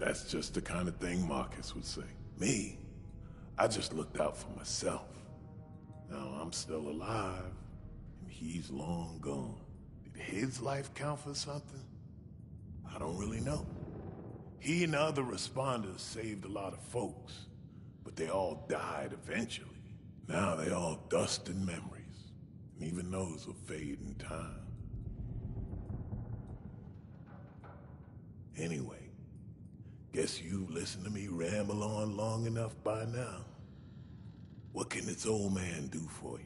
That's just the kind of thing Marcus would say. Me, I just looked out for myself. Now I'm still alive, and he's long gone. Did his life count for something? I don't really know. He and the other responders saved a lot of folks, but they all died eventually. Now they all dust and memories, and even those will fade in time. Anyway, guess you've listened to me ramble on long enough by now. What can this old man do for you?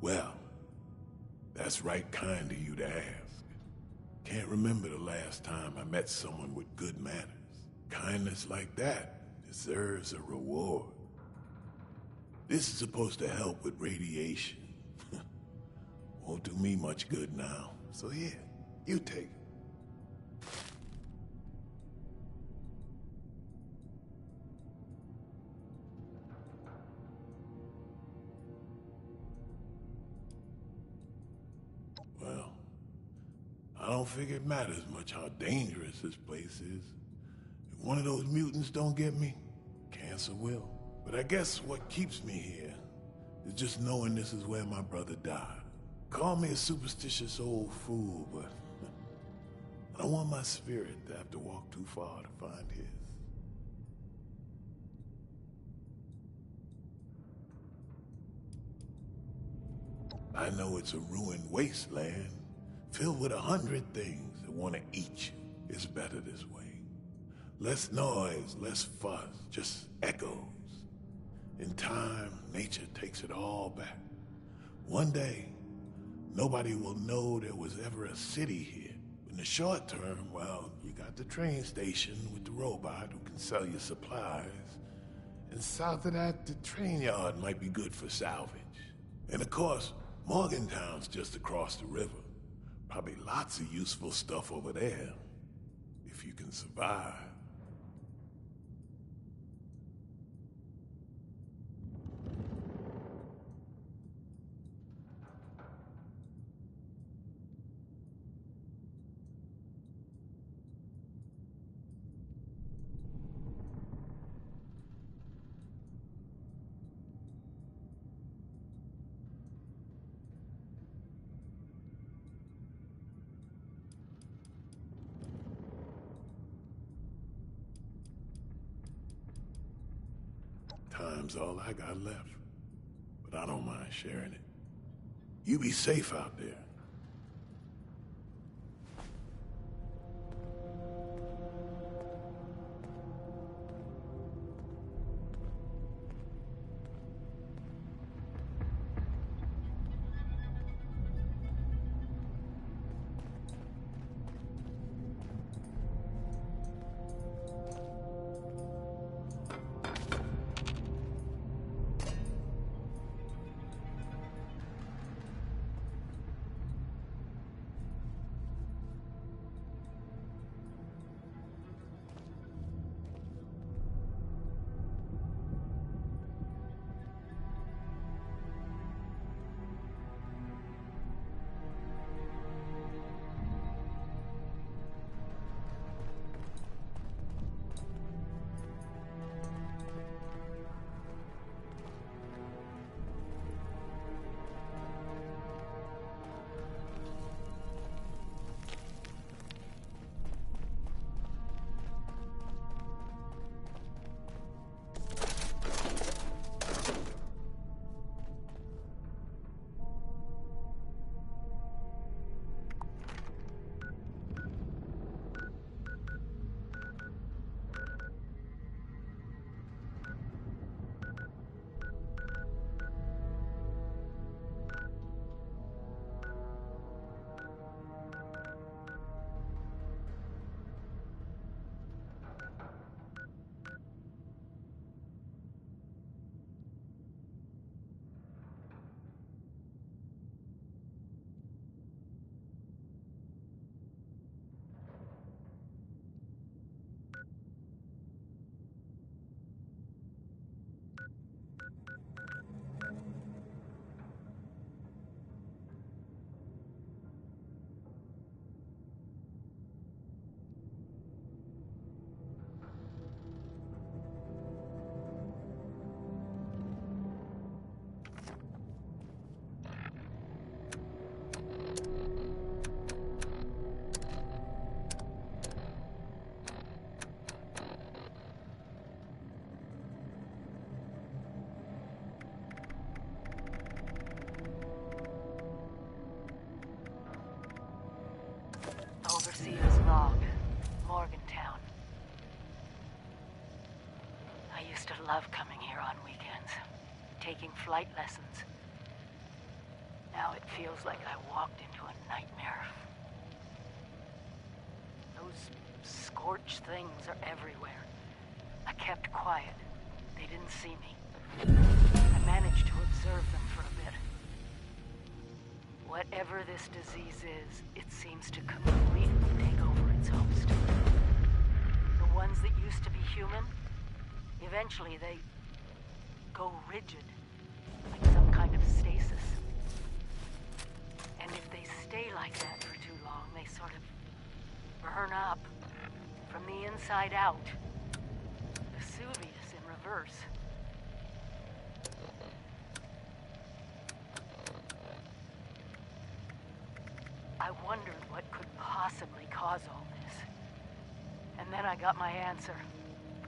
Well, that's right kind of you to ask. Can't remember the last time I met someone with good manners. Kindness like that deserves a reward. This is supposed to help with radiation. Won't do me much good now. So here, you take it. Well, I don't figure it matters much how dangerous this place is. If one of those mutants don't get me, cancer will. But I guess what keeps me here is just knowing this is where my brother died. Call me a superstitious old fool, but I don't want my spirit to have to walk too far to find his. I know it's a ruined wasteland, filled with 100 things that want to eat you. It's better this way. Less noise, less fuss, just echoes. In time, nature takes it all back. One day, nobody will know there was ever a city here. In the short term, well, you got the train station with the robot who can sell you supplies. And south of that, the train yard might be good for salvage. And of course, Morgantown's just across the river. Probably lots of useful stuff over there. If you can survive. Time's all I got left, but I don't mind sharing it. You be safe out there. love coming here on weekends, taking flight lessons. Now it feels like I walked into a nightmare. Those scorched things are everywhere. I kept quiet. They didn't see me. I managed to observe them for a bit. Whatever this disease is, it seems to completely take over its host. The ones that used to be human, eventually they go rigid, like some kind of stasis. And if they stay like that for too long, they sort of burn up from the inside out. Vesuvius in reverse. I wondered what could possibly cause all this. And then I got my answer.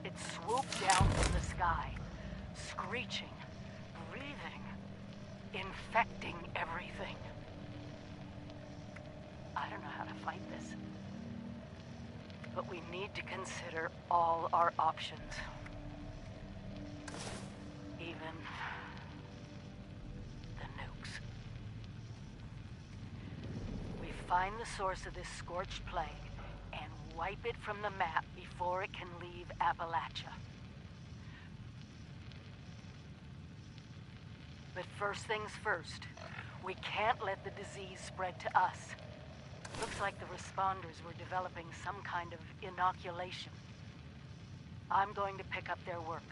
It swooped down from the sky, screeching, breathing, infecting everything. I don't know how to fight this. But we need to consider all our options. Even the nukes. We find the source of this scorched plague and wipe it from the map before it can leave Appalachia. But first things first, we can't let the disease spread to us. Looks like the responders were developing some kind of inoculation. I'm going to pick up their work.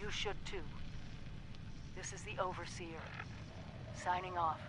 You should too. This is the Overseer, signing off.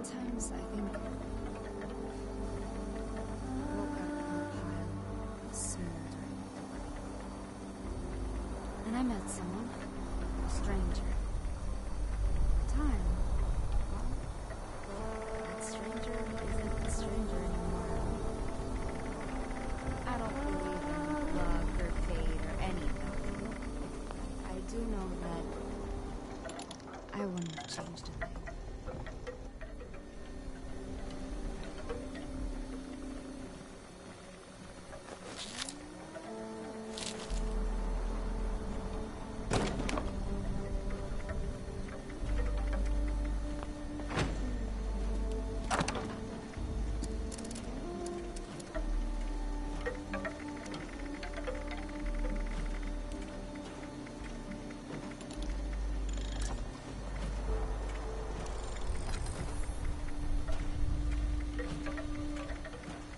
Sometimes I think I woke up in a pile of smoldering. And I met someone, a stranger. Time. Well, that stranger isn't a stranger anymore. I don't believe in luck or fate or any of that. I do know that I wouldn't have changed a thing.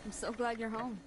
I'm so glad you're home.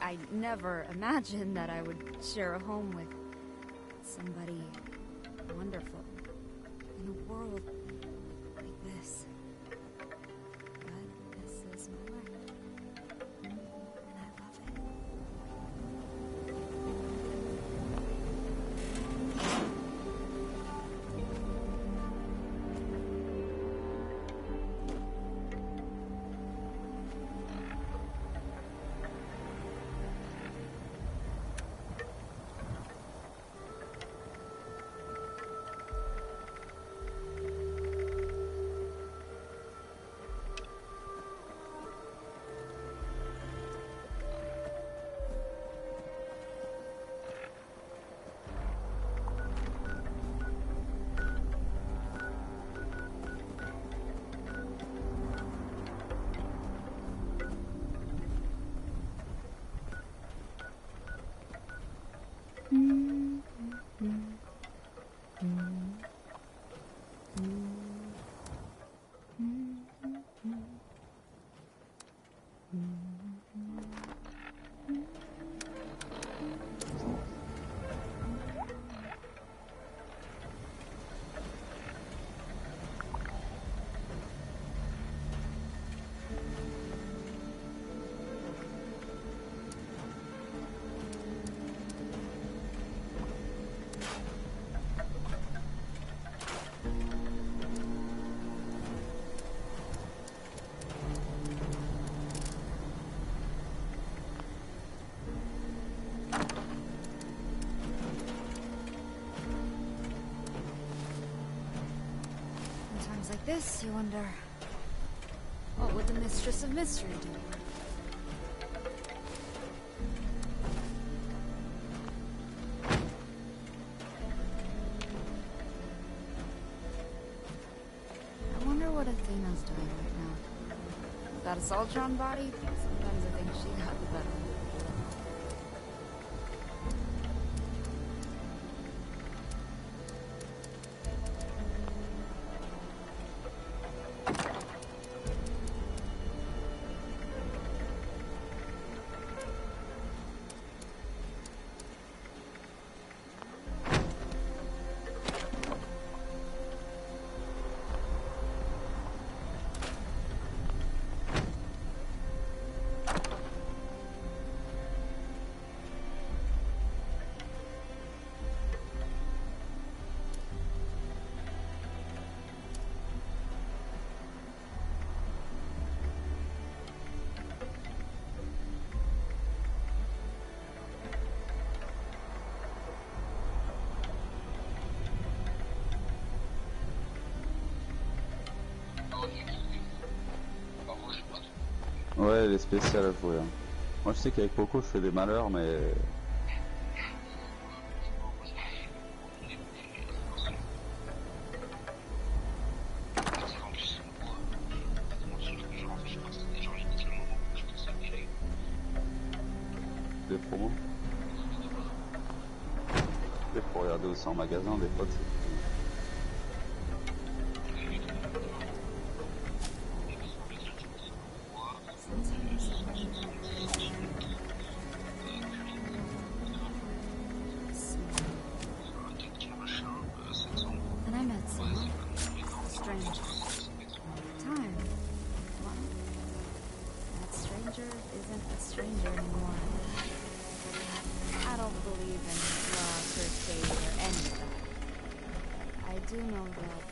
I never imagined that I would share a home with somebody wonderful in a world like this. But this is my life, and I love it. Like this, you wonder, what would the Mistress of Mystery do? I wonder what Athena's doing right now. That Assaultron body? Sometimes I think she got the better of it. Ouais, elle est spéciale à jouer. Hein. Moi je sais qu'avec Poco je fais des malheurs, mais... Des promos. Il faut regarder aussi en magasin, des fois c'est... And I met someone. Stranger. Time. Well, that stranger isn't a stranger anymore. I don't believe in love or fate or any of that. I do know that...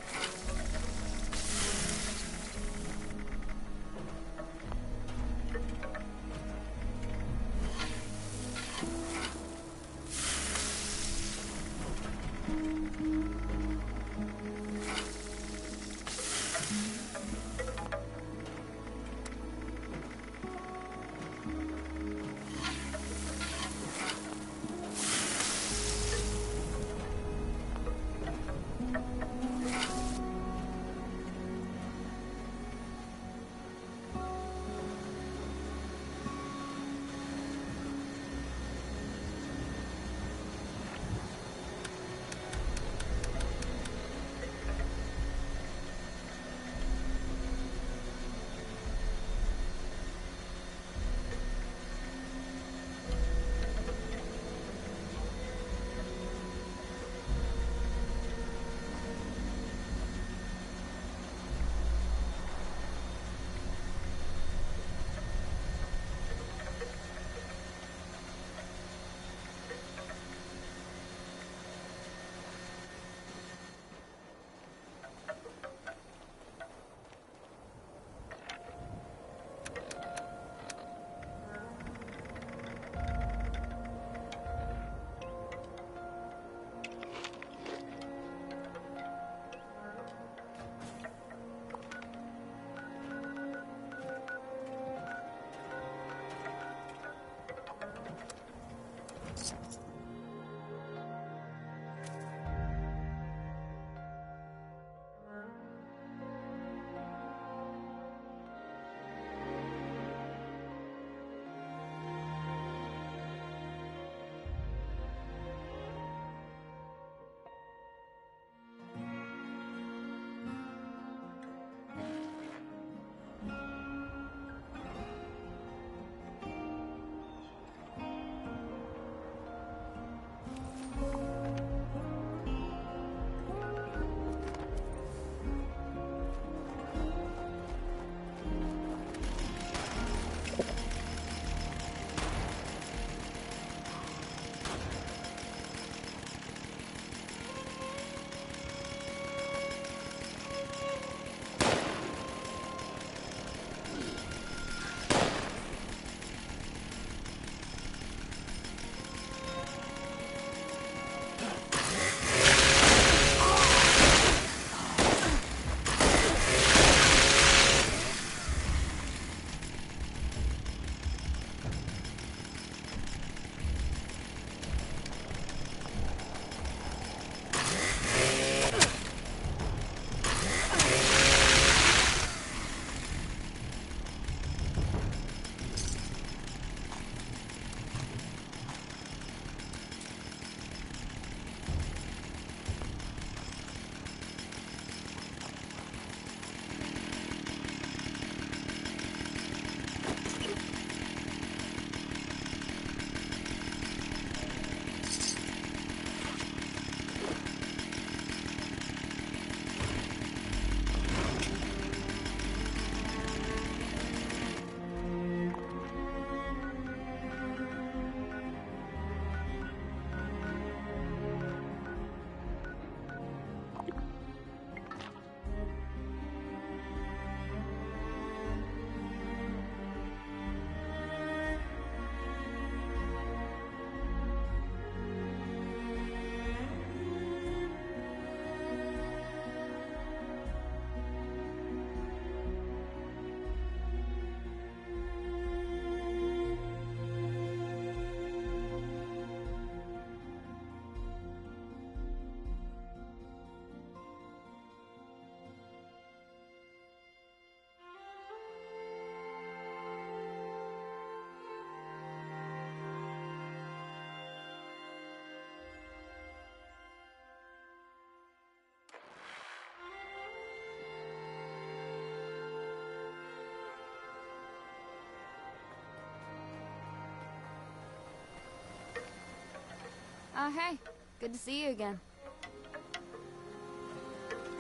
Hey. Good to see you again.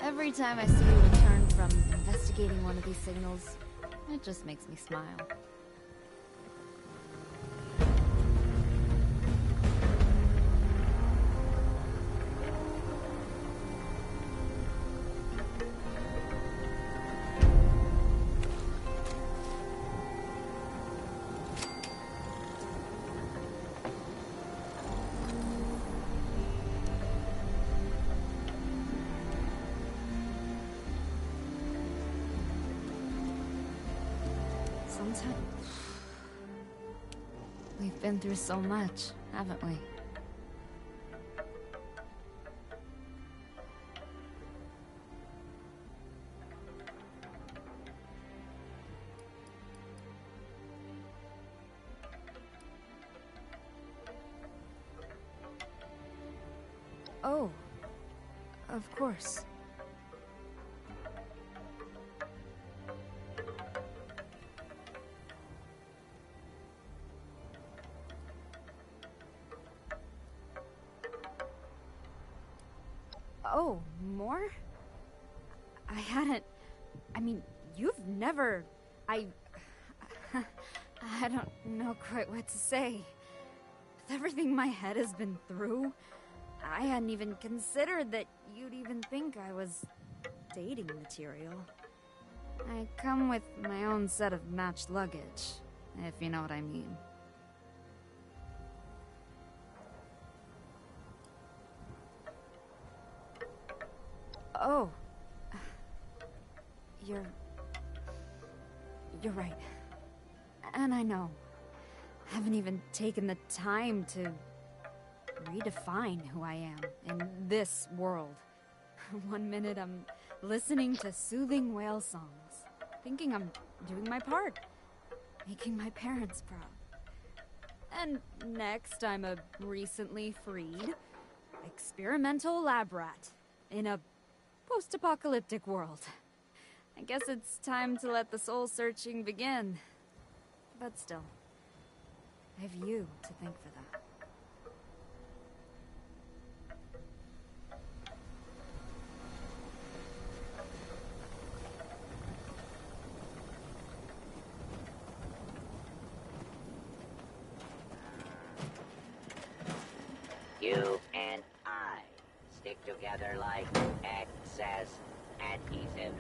Every time I see you return from investigating one of these signals, it just makes me smile. Sometimes we've been through so much, haven't we? Oh, of course. Oh, more? I hadn't... I mean, you've never... I don't know quite what to say. With everything my head has been through, I hadn't even considered that you'd even think I was dating material. I come with my own set of matched luggage, if you know what I mean. Oh. You're right. And I know. Haven't even taken the time to redefine who I am in this world. One minute I'm listening to soothing whale songs, thinking I'm doing my part, making my parents proud. And next I'm a recently freed, experimental lab rat in a post-apocalyptic world. I guess it's time to let the soul-searching begin. But still, I have you to thank for that. You and I stick together like excess adhesive.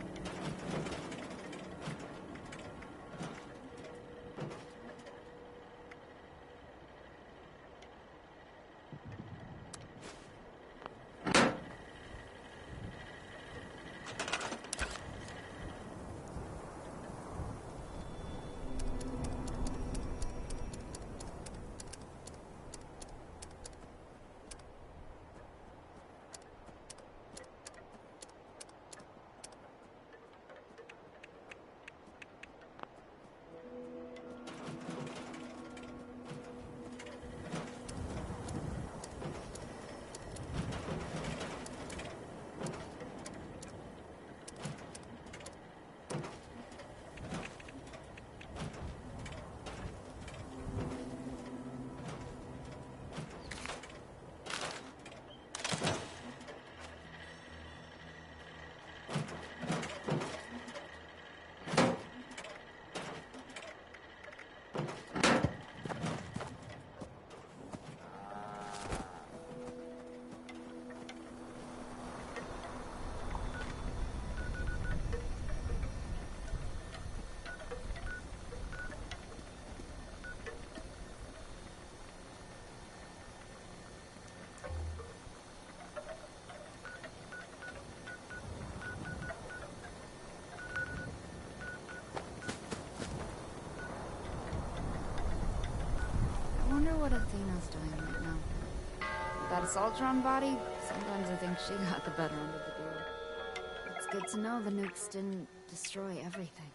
I wonder what Athena's doing right now. That Assaultron body? Sometimes I think she got the better end of the deal. It's good to know the nukes didn't destroy everything.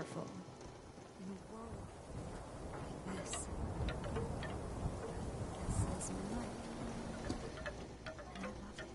wonderful. In a world like this. This is my life. And I love it.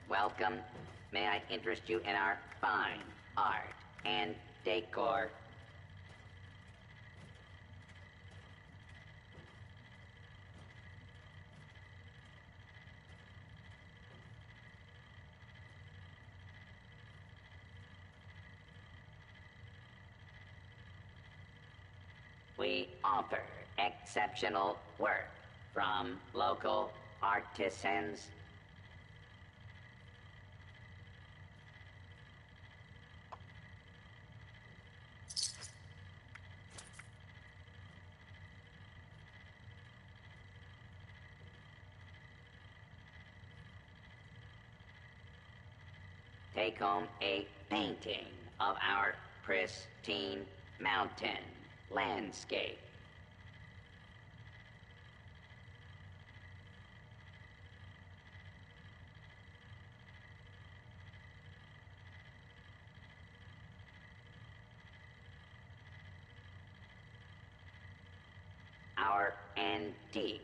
Welcome. May I interest you in our fine art and decor? We offer exceptional work from local artisans. Take home a painting of our pristine mountain landscape. Our antique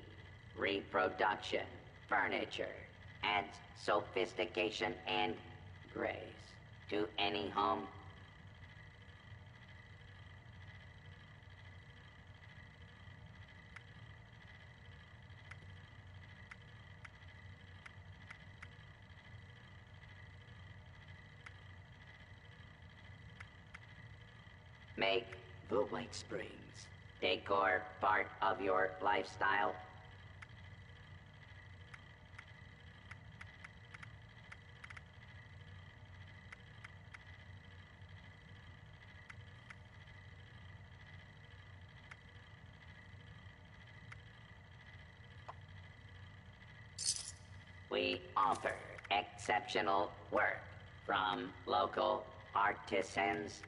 reproduction furniture adds sophistication and grace to any home. Make the White Springs decor part of your lifestyle. We offer exceptional work from local artisans.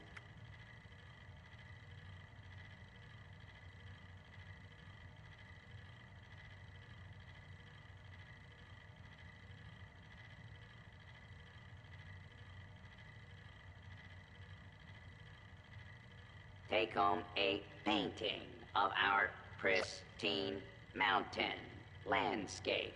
Take home a painting of our pristine mountain landscape.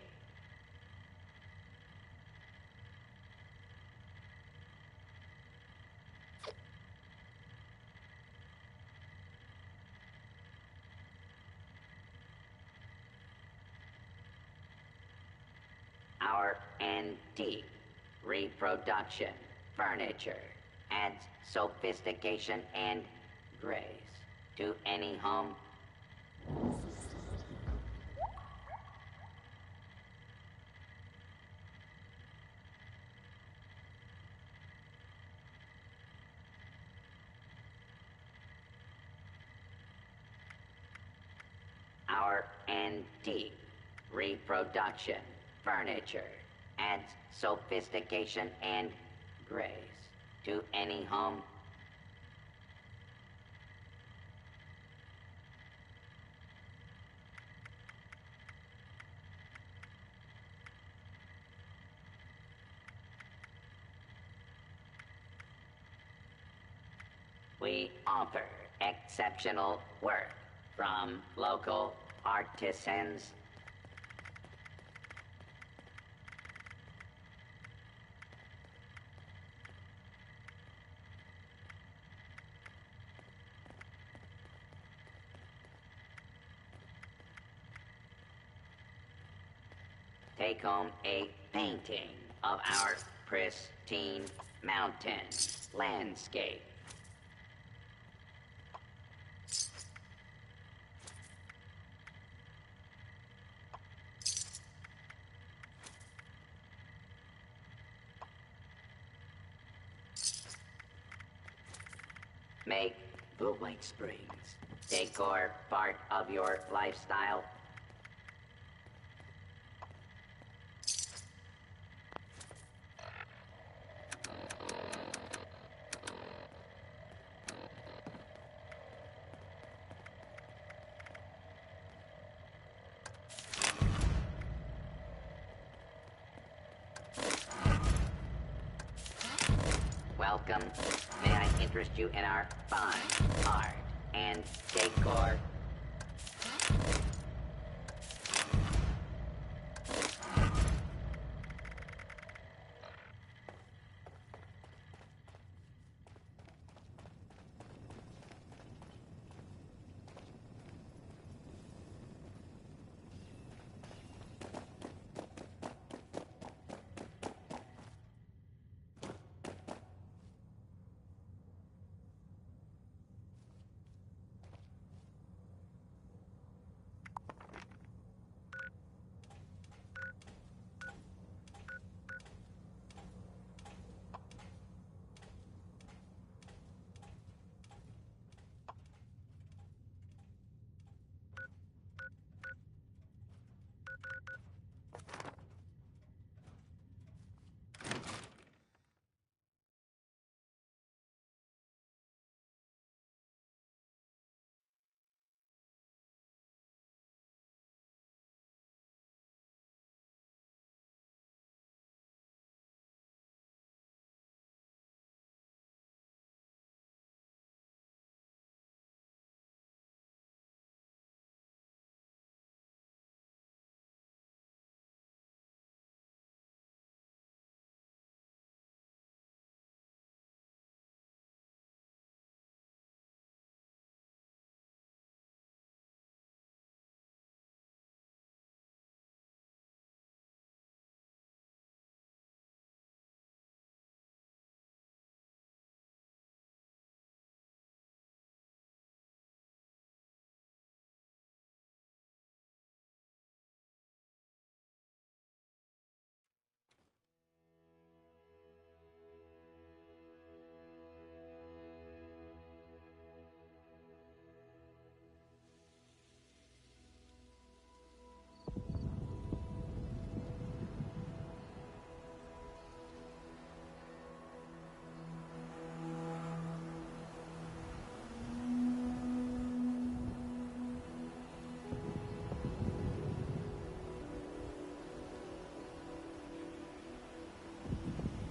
Our antique reproduction furniture adds sophistication and grace to any home. Our antique reproduction furniture adds sophistication and grace to any home. We offer exceptional work from local artisans. Take home a painting of our pristine mountain landscape. Make the White Springs decor part of your lifestyle. Welcome. May I interest you in our fine art and decor?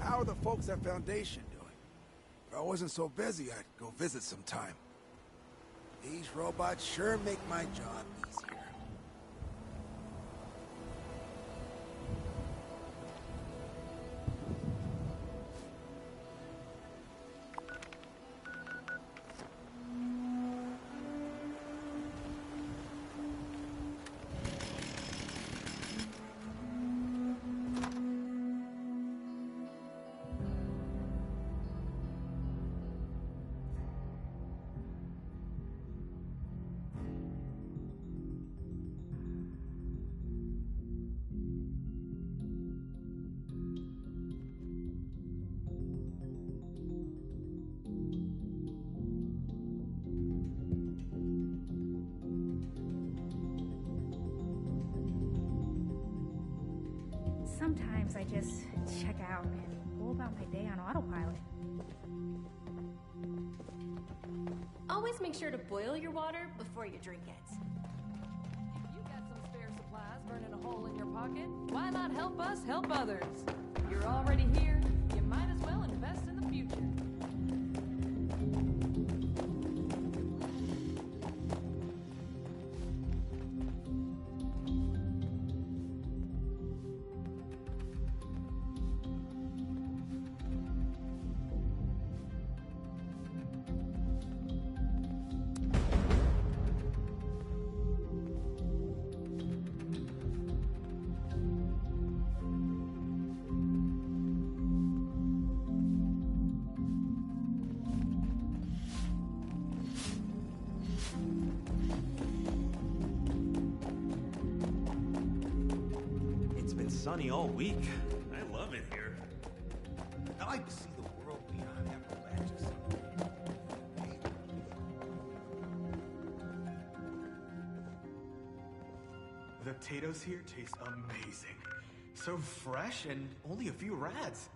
How are the folks at Foundation doing? If I wasn't so busy, I'd go visit sometime. These robots sure make my job easier. Sometimes I just check out and go about my day on autopilot. Always make sure to boil your water before you drink it. If you got some spare supplies burning a hole in your pocket, why not help us help others? You're already here, you might as well invest in the future. sunny all week. I love it here. I like to see the world beyond Appalachia someday. The potatoes here taste amazing. So fresh and only a few rats.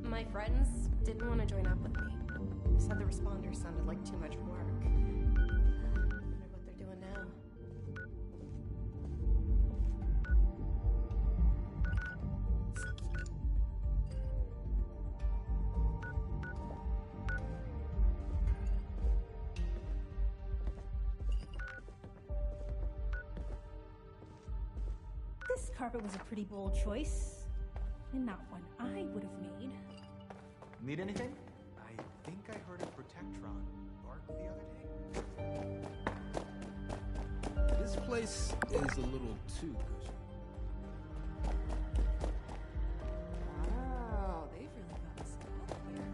My friends didn't want to join up with me. Said the responders sounded like too much work. Wonder what they're doing now. This carpet was a pretty bold choice, and not one I would have made. Need anything? I think I heard a Protectron bark the other day. This place is a little too cushy. Wow, they've really got stuff here.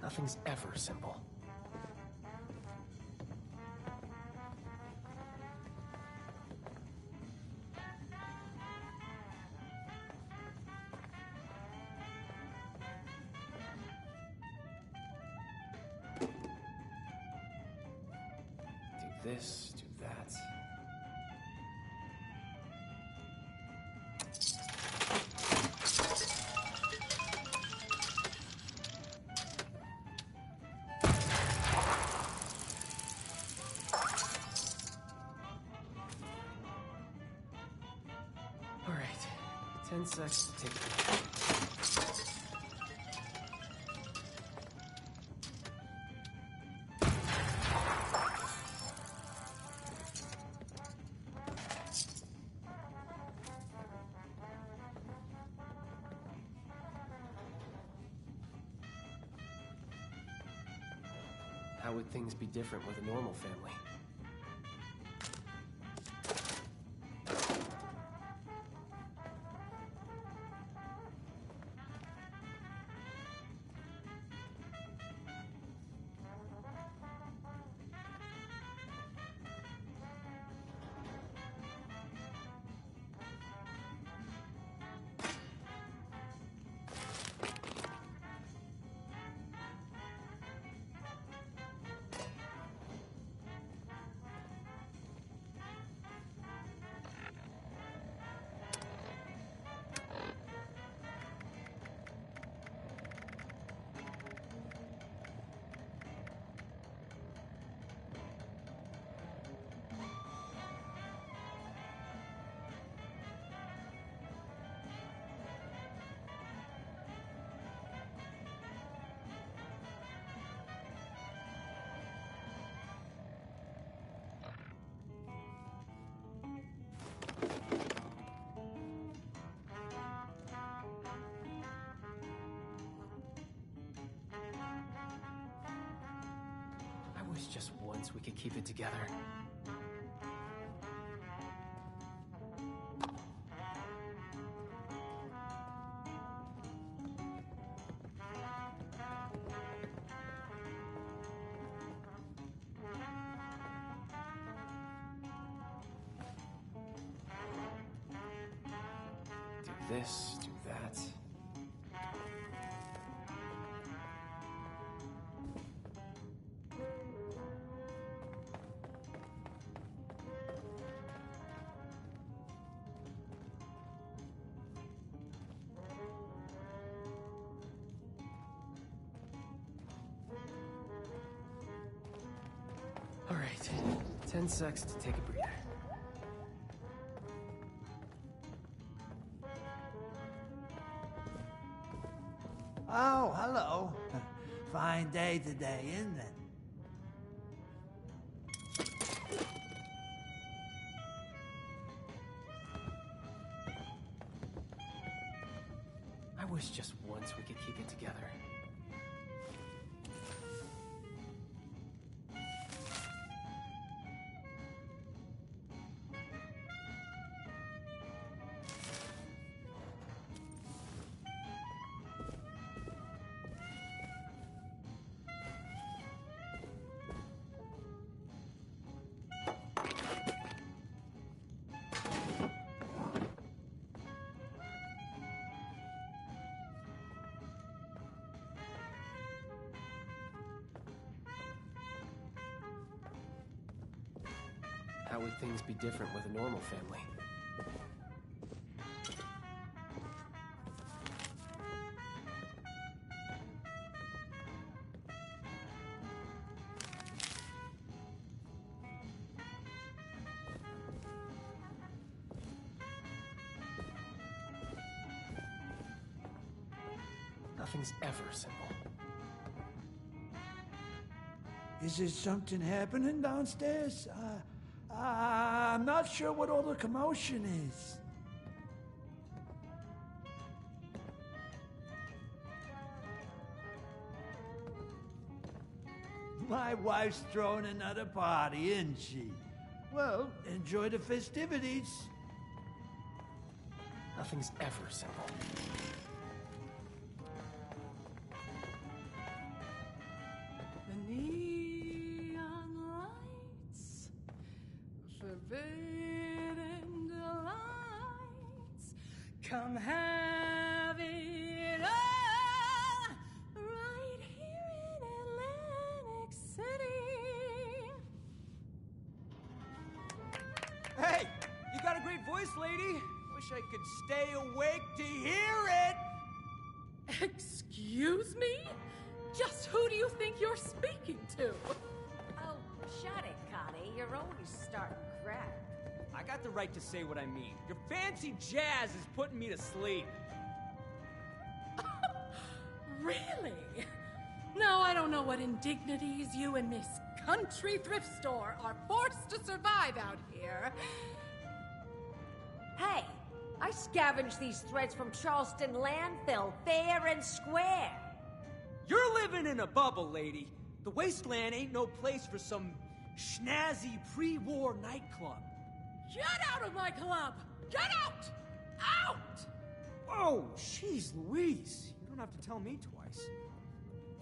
Nothing's ever simple. Do this, do that. All right, 10 seconds to take it. How would things be different with a normal family? I wish just once we could keep it together. Do this, do that. All right, 10 seconds to take a breather. Oh, hello. Fine day today, isn't it? I wish just once we could keep it together. How would things be different with a normal family? Nothing's ever simple. Is there something happening downstairs? I'm not sure what all the commotion is. My wife's throwing another party, isn't she? Well, enjoy the festivities. Nothing's ever simple. Come have it all right here in Atlantic City. Hey, you got a great voice, lady. Wish I could stay awake to hear it. Excuse me? Just who do you think you're speaking to? Oh, shut it, Connie. You're always starting crap. I got the right to say what I mean. Your fancy jazz is putting me to sleep. Really? Now I don't know what indignities you and Miss Country Thrift Store are forced to survive out here. Hey, I scavenged these threads from Charleston landfill, fair and square. You're living in a bubble, lady. The wasteland ain't no place for some schnazzy pre-war nightclub. Get out of my club! Get out! Out! Oh, jeez Louise. You don't have to tell me twice.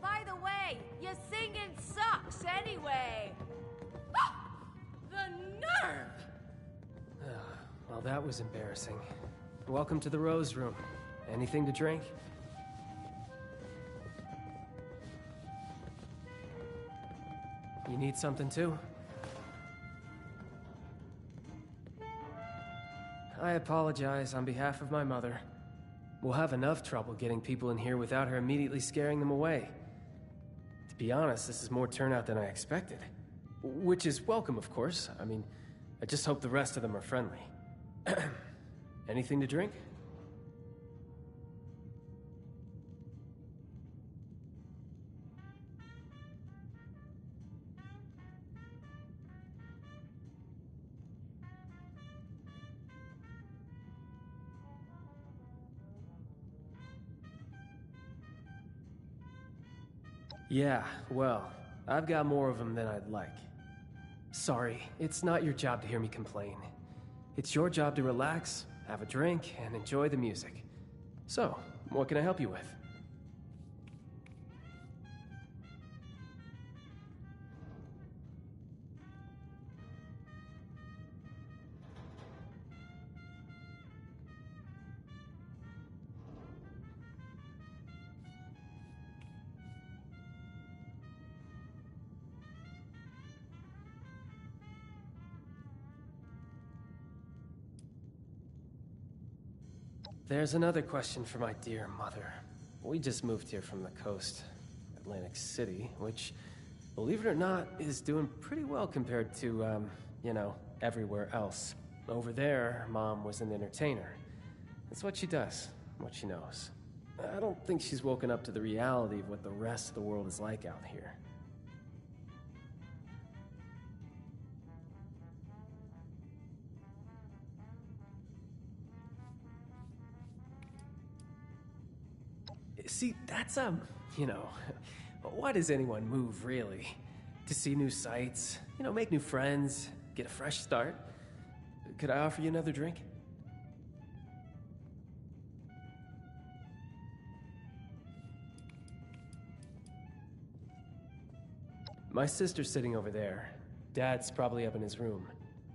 By the way, your singing sucks anyway. Ah! The nerve! Well, that was embarrassing. Welcome to the Rose Room. Anything to drink? You need something too? I apologize on behalf of my mother. We'll have enough trouble getting people in here without her immediately scaring them away. To be honest, this is more turnout than I expected. Which is welcome, of course. I mean, I just hope the rest of them are friendly. Anything to drink? Yeah, well, I've got more of them than I'd like. Sorry, it's not your job to hear me complain. It's your job to relax, have a drink, and enjoy the music. So, what can I help you with? There's another question for my dear mother. We just moved here from the coast, Atlantic City, which, believe it or not, is doing pretty well compared to, you know, everywhere else. Over there, Mom was an entertainer. That's what she does, what she knows. I don't think she's woken up to the reality of what the rest of the world is like out here. See, that's, you know, why does anyone move, really? To see new sights, you know, make new friends, get a fresh start. Could I offer you another drink? My sister's sitting over there. Dad's probably up in his room.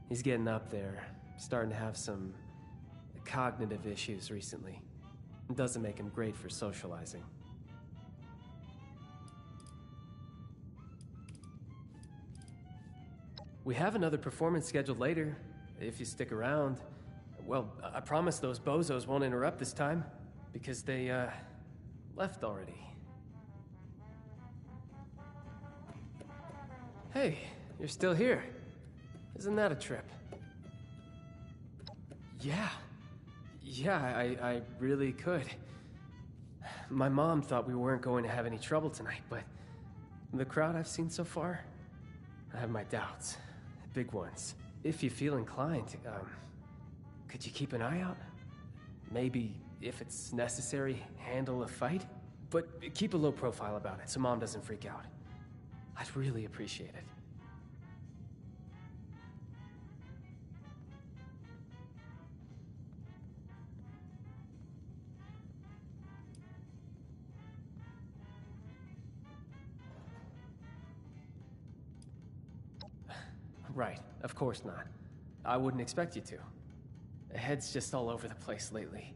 He's getting up there, starting to have some cognitive issues recently. It doesn't make him great for socializing. We have another performance scheduled later, if you stick around. Well, I promise those bozos won't interrupt this time, because they, left already. Hey, you're still here. Isn't that a trip? Yeah. Yeah, I really could. My mom thought we weren't going to have any trouble tonight, but the crowd I've seen so far, I have my doubts. Big ones. If you feel inclined, could you keep an eye out? Maybe, if it's necessary, handle a fight? But keep a low profile about it so Mom doesn't freak out. I'd really appreciate it. Right, of course not. I wouldn't expect you to. Head's just all over the place lately.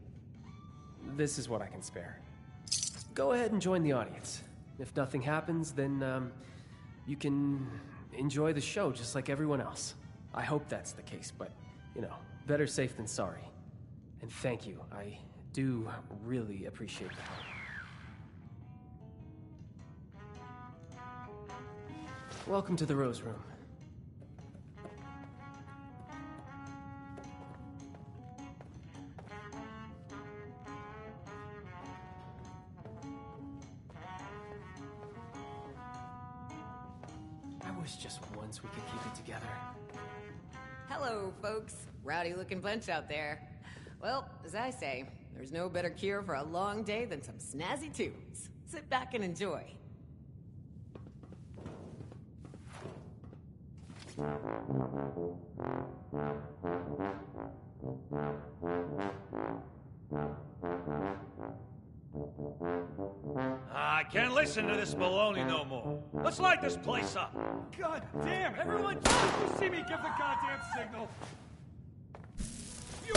this is what I can spare. Go ahead and join the audience. If nothing happens, then, you can enjoy the show just like everyone else. I hope that's the case, but, you know, better safe than sorry. And thank you. I do really appreciate the help. Welcome to the Rose Room. I wish just once we could keep it together. Hello, folks. Rowdy looking bunch out there. Well, as I say, there's no better cure for a long day than some snazzy tunes. Sit back and enjoy. I can't listen to this baloney no more. Let's light this place up. God damn, everyone, you see me give the goddamn signal. You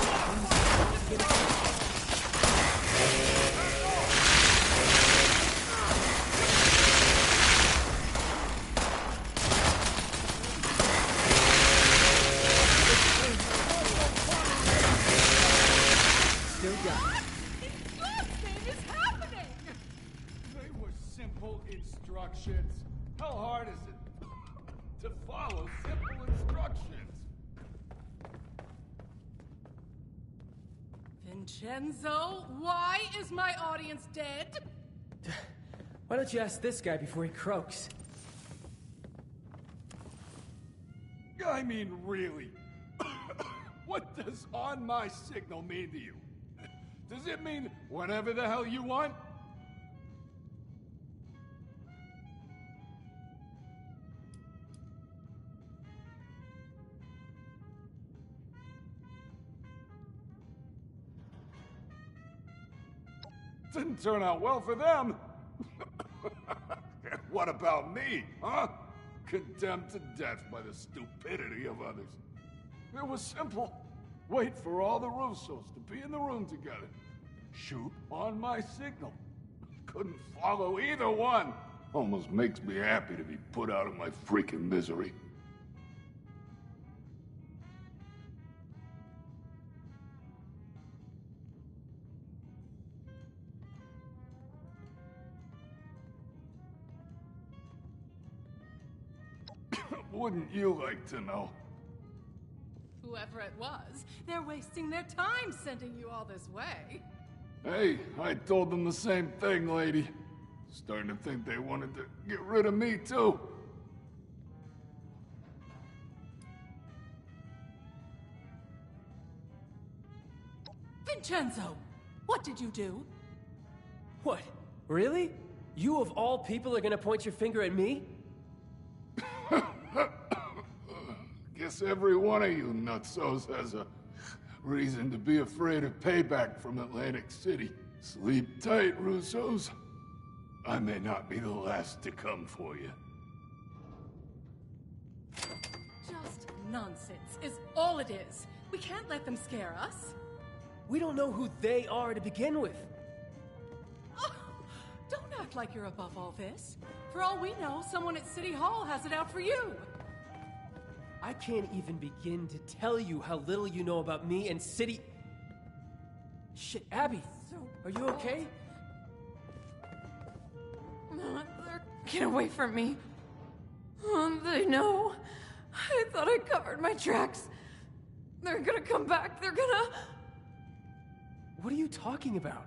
Still got it. They were simple instructions. How hard is it to follow simple instructions? Vincenzo, why is my audience dead? Why don't you ask this guy before he croaks? I mean, really? What does on my signal mean to you? Does it mean whatever the hell you want? Didn't turn out well for them. What about me, huh? Condemned to death by the stupidity of others. It was simple. Wait for all the Russos to be in the room together. Shoot on my signal. Couldn't follow either one. Almost makes me happy to be put out of my freaking misery. Wouldn't you like to know? Whoever it was, they're wasting their time sending you all this way. Hey, I told them the same thing, lady. Starting to think they wanted to get rid of me, too. Vincenzo, what did you do? What? Really? You of all people are gonna point your finger at me? Guess every one of you nutsos has a reason to be afraid of payback from Atlantic City. Sleep tight, Russos. I may not be the last to come for you. Just nonsense is all it is. We can't let them scare us. We don't know who they are to begin with. Oh, don't act like you're above all this. For all we know, someone at City Hall has it out for you. I can't even begin to tell you how little you know about me and City... Shit, Abby, are you okay? Get away from me. They know. I thought I covered my tracks. They're gonna come back. They're gonna... What are you talking about?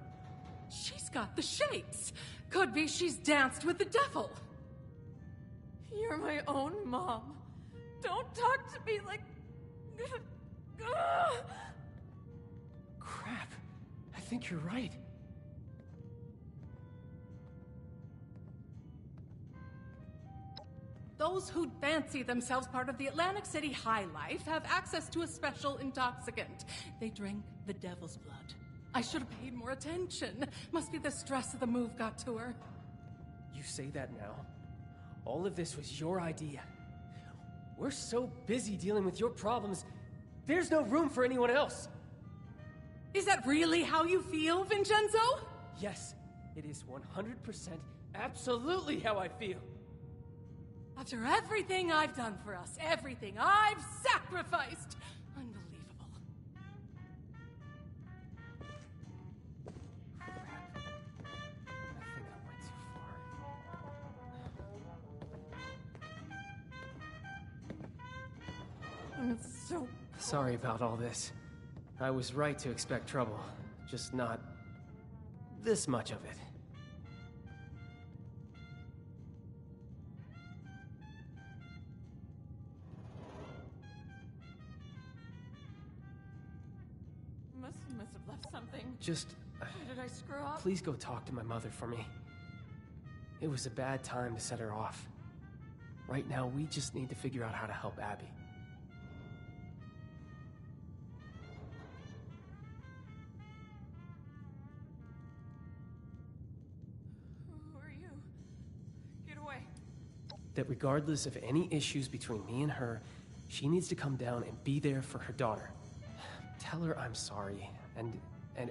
She's got the shapes. Could be she's danced with the devil. You're my own mom. Don't talk to me like... Crap. I think you're right. Those who fancy themselves part of the Atlantic City High Life have access to a special intoxicant. They drink the devil's blood. I should have paid more attention. Must be the stress of the move got to her. You say that now? All of this was your idea. We're so busy dealing with your problems, there's no room for anyone else. Is that really how you feel, Vincenzo? Yes, it is 100% absolutely how I feel. After everything I've done for us, everything I've sacrificed. Unbelievable. I think I went too far. I'm so... Sorry about all this. I was right to expect trouble, just not this much of it. Must have left something. Just... Did I screw up? Please go talk to my mother for me. It was a bad time to set her off. Right now, we just need to figure out how to help Abby. Who are you? Get away. That regardless of any issues between me and her, she needs to come down and be there for her daughter. Tell her I'm sorry, and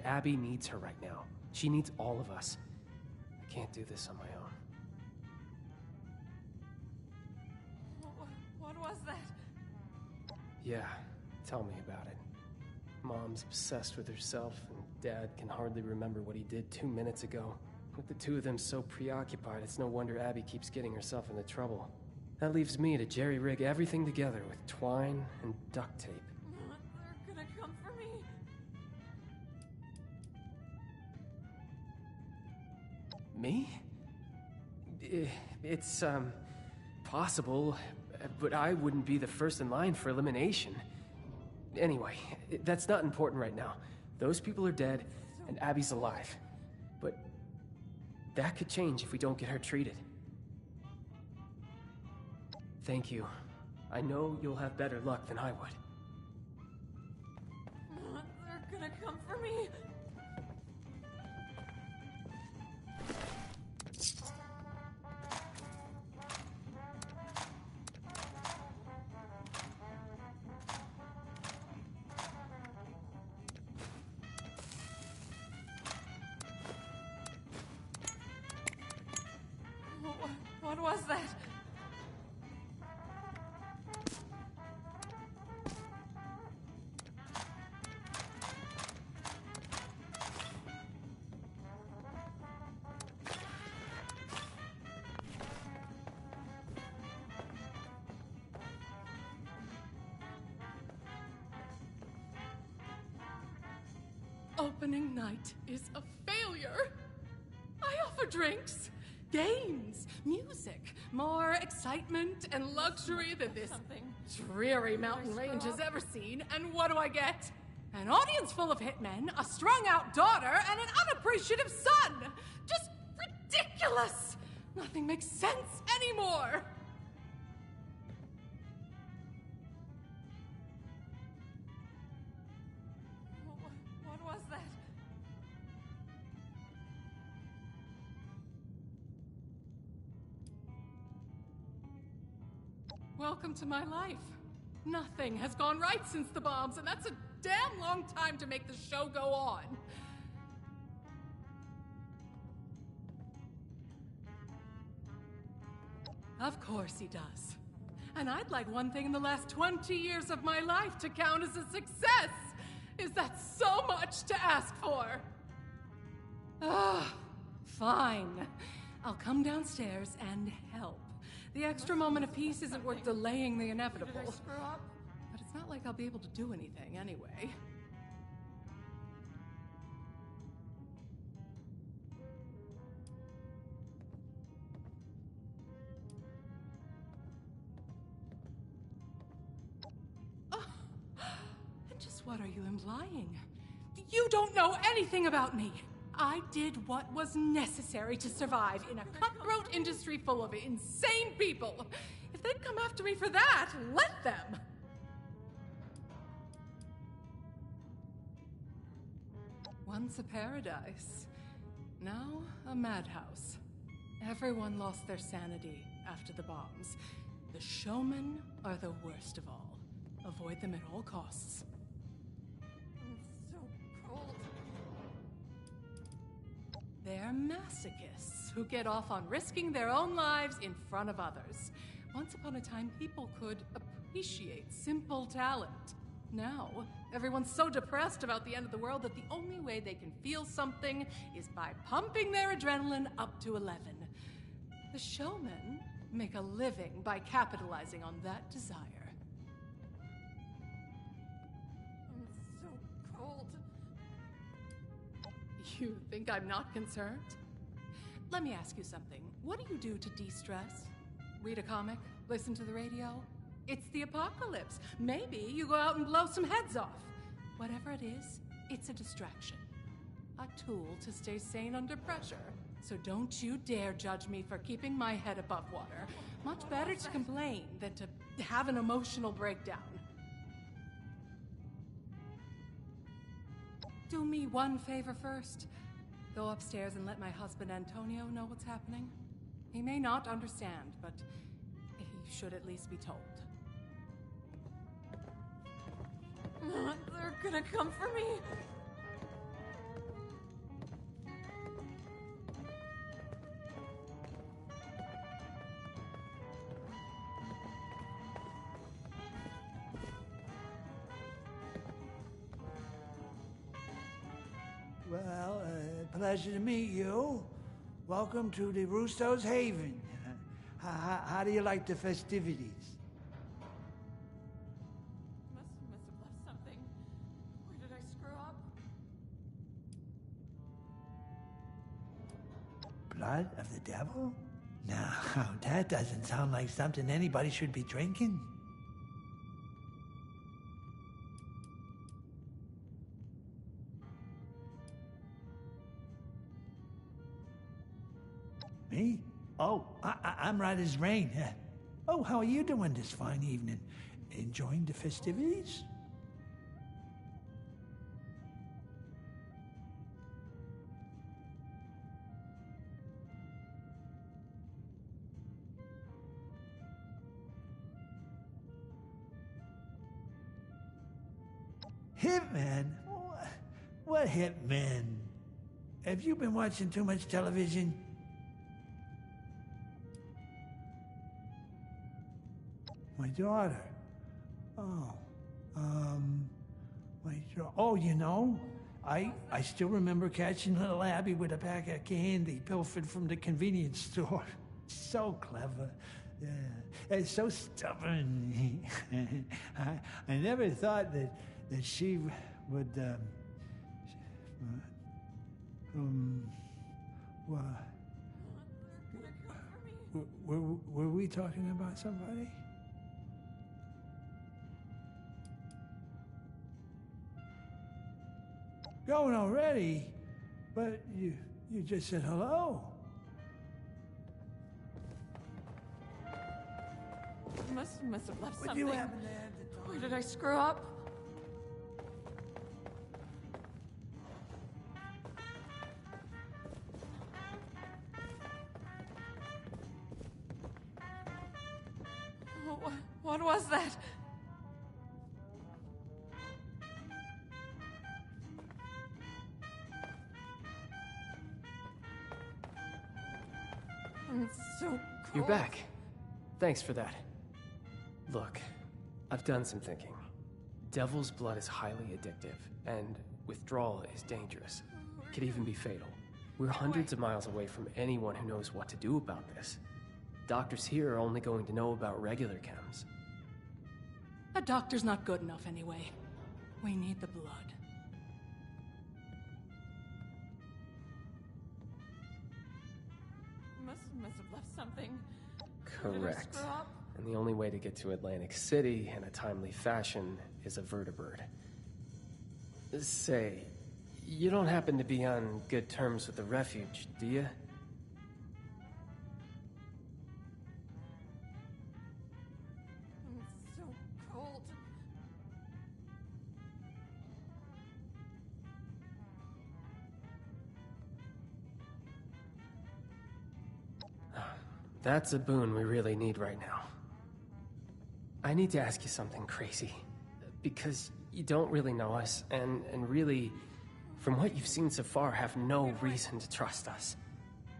Abby needs her right now. She needs all of us. I can't do this on my own. What was that? Yeah, tell me about it. Mom's obsessed with herself, and Dad can hardly remember what he did 2 minutes ago. With the two of them so preoccupied, it's no wonder Abby keeps getting herself into trouble. That leaves me to jerry-rig everything together with twine and duct tape. They're gonna come for me. Me? It's, possible, but I wouldn't be the first in line for elimination. Anyway, that's not important right now. Those people are dead, and Abby's alive. But that could change if we don't get her treated. Thank you. I know you'll have better luck than I would. They're gonna come for me. What was that? Opening night is a failure. I offer drinks, games, music, more excitement and luxury than this dreary mountain range has ever seen. And what do I get? An audience full of hitmen, a strung-out daughter, and an unappreciative son. Just ridiculous. Nothing makes sense anymore. What was that? Welcome to my life. Nothing has gone right since the bombs, and that's a damn long time to make the show go on. Of course he does. And I'd like one thing in the last 20 years of my life to count as a success. Is that so much to ask for? Fine. I'll come downstairs and help. The extra moment of peace isn't worth delaying the inevitable. Did I screw up? But it's not like I'll be able to do anything anyway. And just what are you implying? You don't know anything about me. I did what was necessary to survive in a cutthroat industry full of insane people. If they'd come after me for that, let them. Once a paradise, now a madhouse. Everyone lost their sanity after the bombs. The showmen are the worst of all. Avoid them at all costs. I'm so cold. They're masochists who get off on risking their own lives in front of others. Once upon a time, people could appreciate simple talent. Now, everyone's so depressed about the end of the world that the only way they can feel something is by pumping their adrenaline up to 11. The showmen make a living by capitalizing on that desire. I'm so cold. You think I'm not concerned? Let me ask you something. What do you do to de-stress? Read a comic? Listen to the radio? It's the apocalypse. Maybe you go out and blow some heads off. Whatever it is, it's a distraction. A tool to stay sane under pressure. So don't you dare judge me for keeping my head above water. Much better to complain than to have an emotional breakdown. Do me one favor first. Go upstairs and let my husband Antonio know what's happening. He may not understand, but he should at least be told. They're gonna come for me. Well, pleasure to meet you. Welcome to the Russo's Haven. How do you like the festivities? Must have left something. Where did I screw up? Blood of the devil? No, that doesn't sound like something anybody should be drinking. Me? Oh, I'm right as rain. Oh, how are you doing this fine evening? Enjoying the festivities? Hitman? What hitman? Have you been watching too much television? My daughter. Oh, you know, I still remember catching little Abby with a pack of candy pilfered from the convenience store. So clever. Yeah, and so stubborn. I never thought that she would, were we talking about somebody? Going already? But you just said hello. Must have left What something. do you happen to have to talk? Where did I screw up? What was that? I'm so cold. You're back. Thanks for that. Look, I've done some thinking. Devil's blood is highly addictive, and withdrawal is dangerous. It could even be fatal. We're hundreds of miles away from anyone who knows what to do about this. Doctors here are only going to know about regular chems. A doctor's not good enough anyway. We need the blood. Must have left something. Correct. And the only way to get to Atlantic City in a timely fashion is a vertibird. Say, you don't happen to be on good terms with the refuge, do you? I'm so cold. That's a boon we really need right now. I need to ask you something crazy. Because you don't really know us, and really, from what you've seen so far, have no reason to trust us.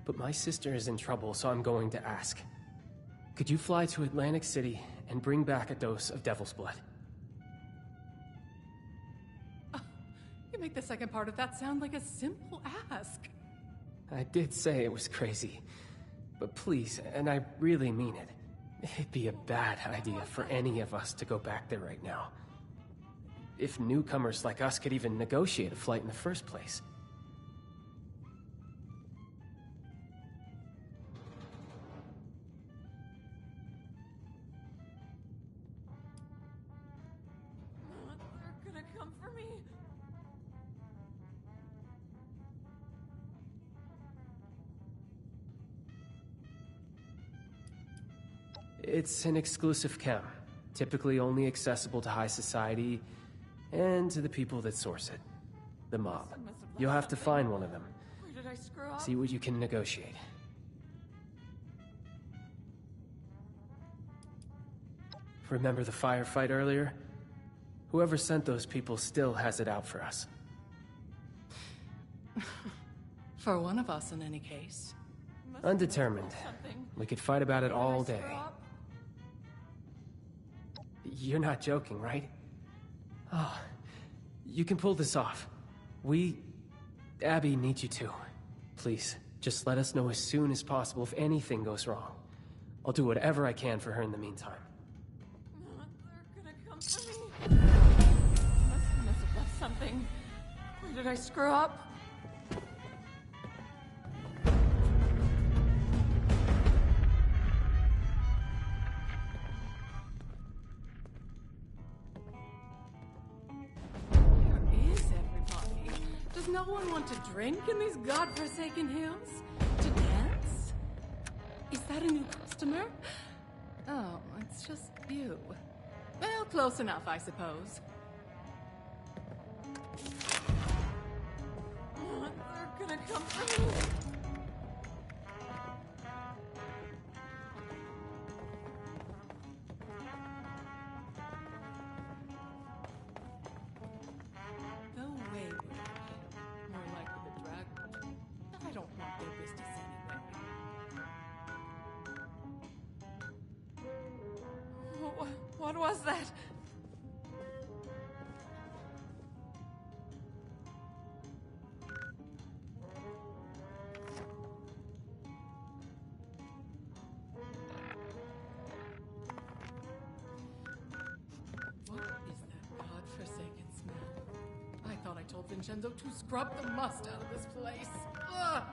But my sister is in trouble, so I'm going to ask. Could you fly to Atlantic City and bring back a dose of Devil's Blood? You make the second part of that sound like a simple ask. I did say it was crazy. But please, and I really mean it, it'd be a bad idea for any of us to go back there right now. If newcomers like us could even negotiate a flight in the first place. They're gonna come for me. It's an exclusive chem, typically only accessible to high society and to the people that source it, the mob. You'll have to find one of them. Where did I screw up? See what you can negotiate. Remember the firefight earlier? Whoever sent those people still has it out for us. For one of us, in any case. Undetermined. We could fight about it all day. You're not joking, right? Oh, you can pull this off. Abby needs you to. Please, just let us know as soon as possible if anything goes wrong. I'll do whatever I can for her in the meantime. They're gonna come for me. Must have left something. Where did I screw up? No one want to drink in these godforsaken hills? To dance? Is that a new customer? Oh, it's just you. Well, close enough, I suppose. They're gonna come for me. What was that? What is that godforsaken smell? I thought I told Vincenzo to scrub the must out of this place. Ugh!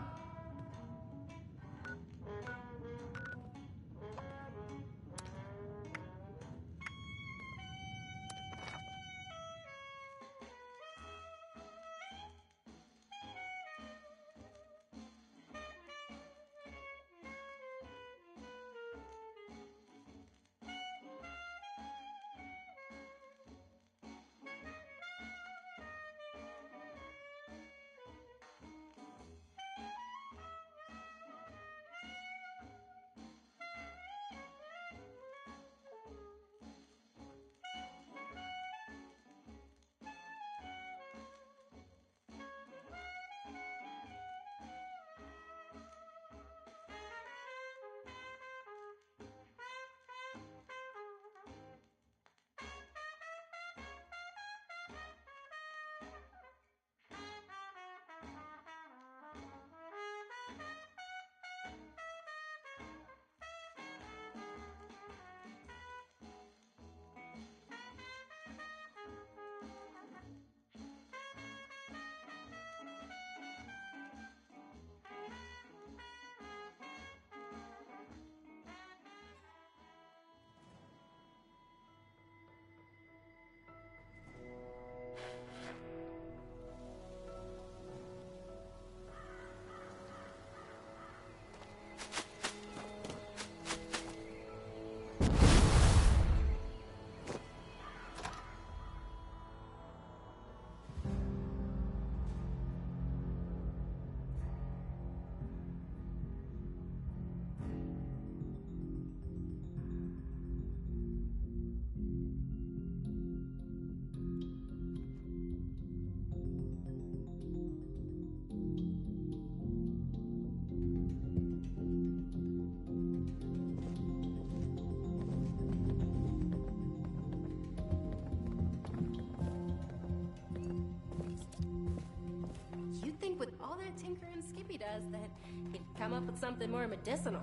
suggest that you come up with something more medicinal.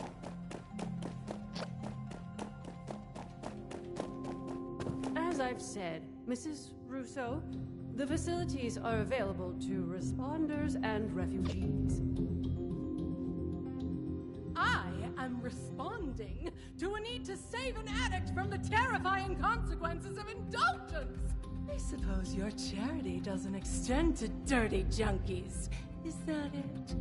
As I've said, Mrs. Russo, the facilities are available to responders and refugees. I am responding to a need to save an addict from the terrifying consequences of indulgence. I suppose your charity doesn't extend to dirty junkies. Is that it?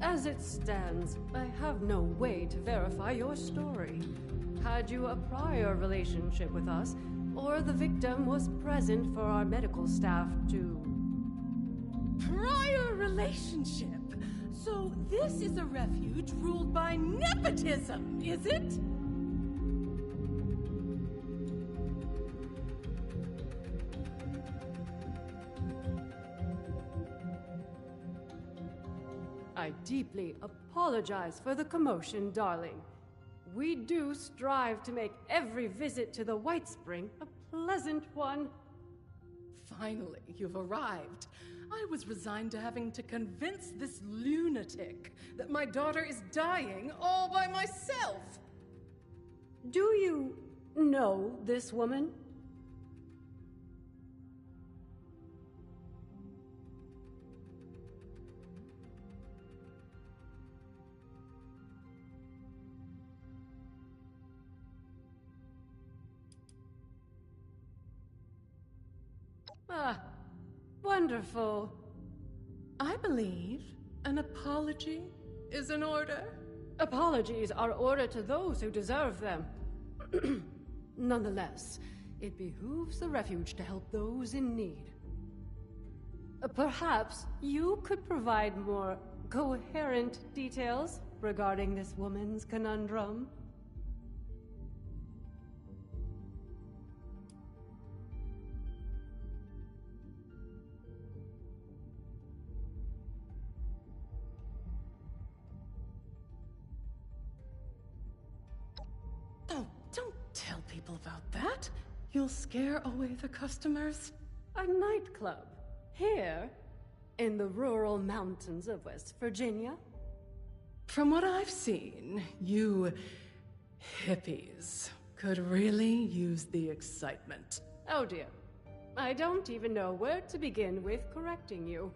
As it stands, I have no way to verify your story. Had you a prior relationship with us, or the victim was present for our medical staff to... Prior relationship? So this is a refuge ruled by nepotism, is it? I deeply apologize for the commotion, darling. We do strive to make every visit to the White Spring a pleasant one. Finally, you've arrived. I was resigned to having to convince this lunatic that my daughter is dying all by myself. Do you know this woman? Ah, wonderful. I believe an apology is in order. Apologies are ordered to those who deserve them. Nonetheless, it behooves the refuge to help those in need. Perhaps you could provide more coherent details regarding this woman's conundrum? Don't tell people about that. You'll scare away the customers. A nightclub? Here? In the rural mountains of West Virginia? From what I've seen, you hippies could really use the excitement. Oh dear. I don't even know where to begin with correcting you.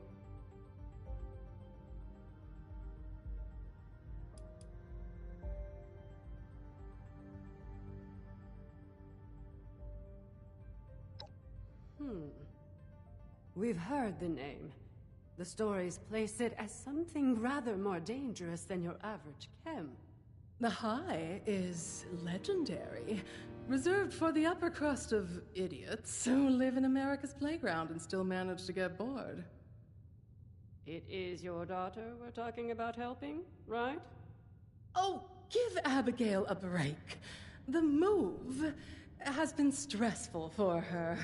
We've heard the name. The stories place it as something rather more dangerous than your average chem. The High is legendary, reserved for the upper crust of idiots who live in America's playground and still manage to get bored. It is your daughter we're talking about helping, right? Oh, give Abigail a break. The move has been stressful for her.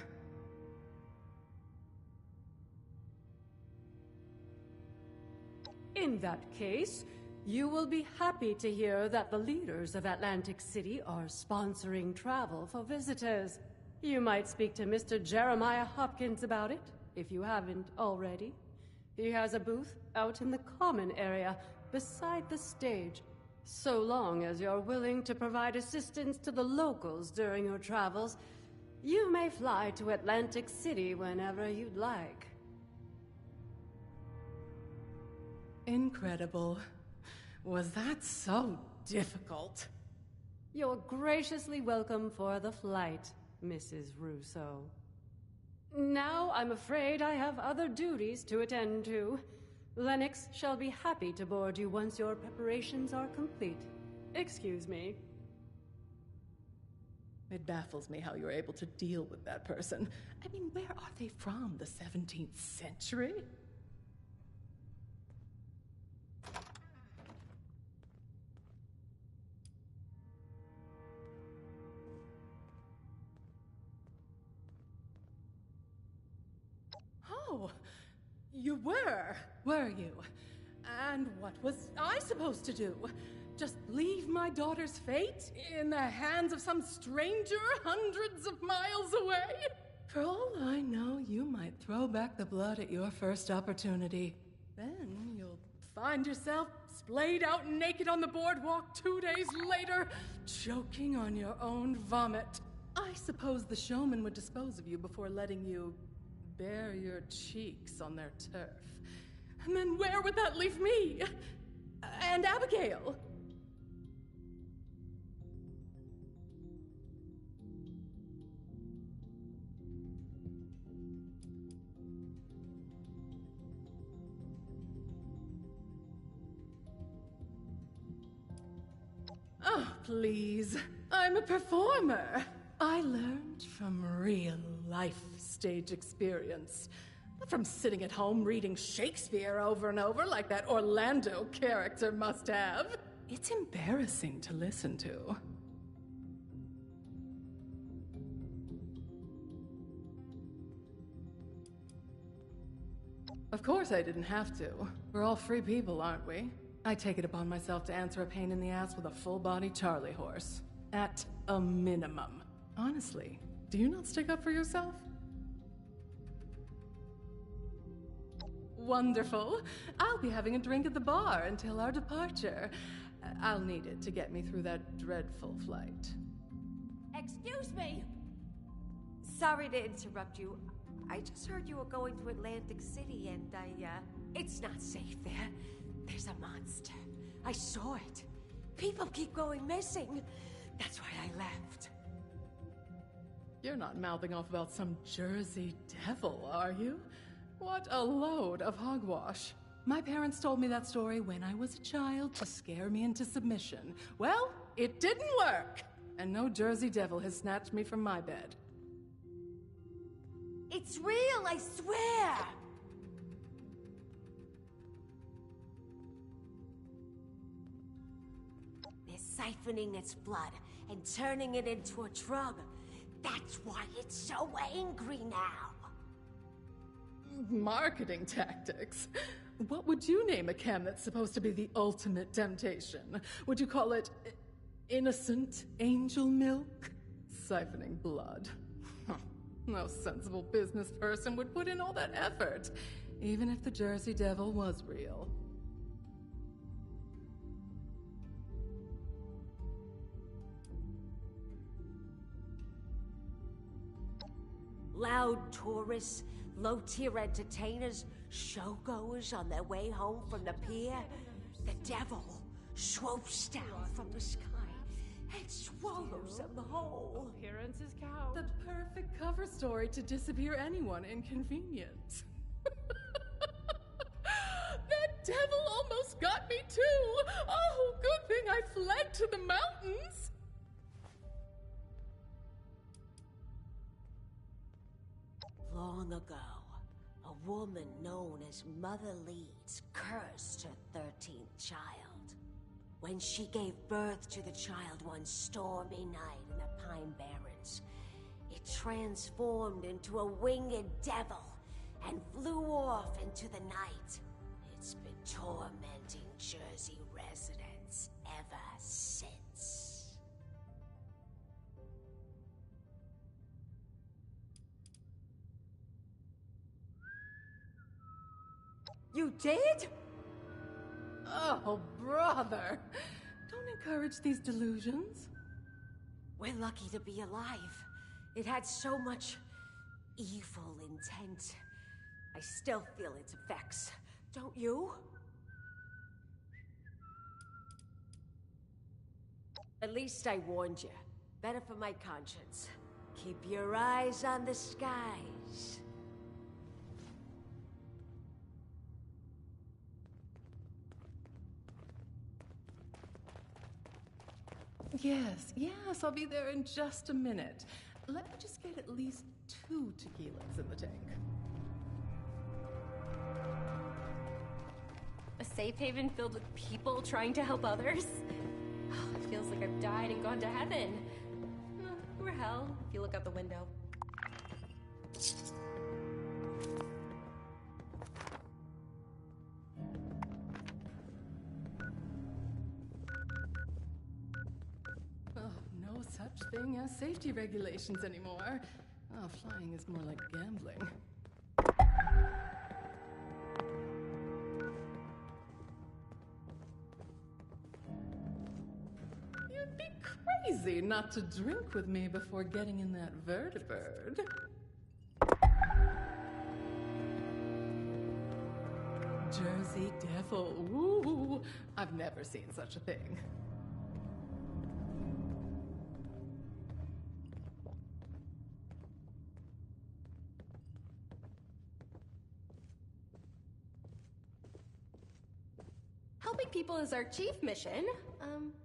In that case, you will be happy to hear that the leaders of Atlantic City are sponsoring travel for visitors. You might speak to Mr. Jeremiah Hopkins about it, if you haven't already. He has a booth out in the common area, beside the stage. So long as you're willing to provide assistance to the locals during your travels, you may fly to Atlantic City whenever you'd like. Incredible. Was that so difficult? You're graciously welcome for the flight, Mrs. Russo. Now I'm afraid I have other duties to attend to. Lennox shall be happy to board you once your preparations are complete. Excuse me. It baffles me how you're able to deal with that person. I mean, where are they from? The 17th century? Oh, you were you? And what was I supposed to do? Just leave my daughter's fate in the hands of some stranger hundreds of miles away? For all I know, you might throw back the blood at your first opportunity. Then you'll find yourself splayed out naked on the boardwalk 2 days later, choking on your own vomit. I suppose the showman would dispose of you before letting you bare your cheeks on their turf. And then where would that leave me? And Abigail? Oh, please. I'm a performer. I learned from real life stage experience. Not from sitting at home reading Shakespeare over and over like that Orlando character must have. It's embarrassing to listen to. Of course I didn't have to. We're all free people, aren't we? I take it upon myself to answer a pain in the ass with a full-body Charlie horse. At a minimum. Honestly, do you not stick up for yourself? Wonderful. I'll be having a drink at the bar until our departure. I'll need it to get me through that dreadful flight. Excuse me! Sorry to interrupt you. I just heard you were going to Atlantic City and it's not safe there. There's a monster. I saw it. People keep going missing. That's why I left. You're not mouthing off about some Jersey devil, are you? What a load of hogwash. My parents told me that story when I was a child to scare me into submission. Well, it didn't work. And no Jersey devil has snatched me from my bed. It's real, I swear! They're siphoning its blood and turning it into a drug. That's why it's so angry now. Marketing tactics. What would you name a chem that's supposed to be the ultimate temptation? Would you call it innocent angel milk? Siphoning blood. No sensible business person would put in all that effort, even if the Jersey Devil was real. Loud tourists, low-tier entertainers, showgoers on their way home from the pier. The devil swoops down from the sky and swallows them whole. Appearance is cow. The perfect cover story to disappear anyone inconvenient. That devil almost got me too! Oh, good thing I fled to the mountains! Long ago, a woman known as Mother Leeds cursed her 13th child. When she gave birth to the child one stormy night in the Pine Barrens, it transformed into a winged devil and flew off into the night. It's been tormenting Jersey residents ever since. You did? Oh, brother. Don't encourage these delusions. We're lucky to be alive. It had so much evil intent. I still feel its effects. Don't you? At least I warned you. Better for my conscience. Keep your eyes on the skies. Yes, I'll be there in just a minute. Let me just get at least 2 tequilas in the tank. A safe haven filled with people trying to help others? It feels like I've died and gone to heaven. Or hell, if you look out the window. No such thing as safety regulations anymore. Flying is more like gambling. You'd be crazy not to drink with me before getting in that vertibird. Jersey Devil. Ooh, I've never seen such a thing. Helping people is our chief mission.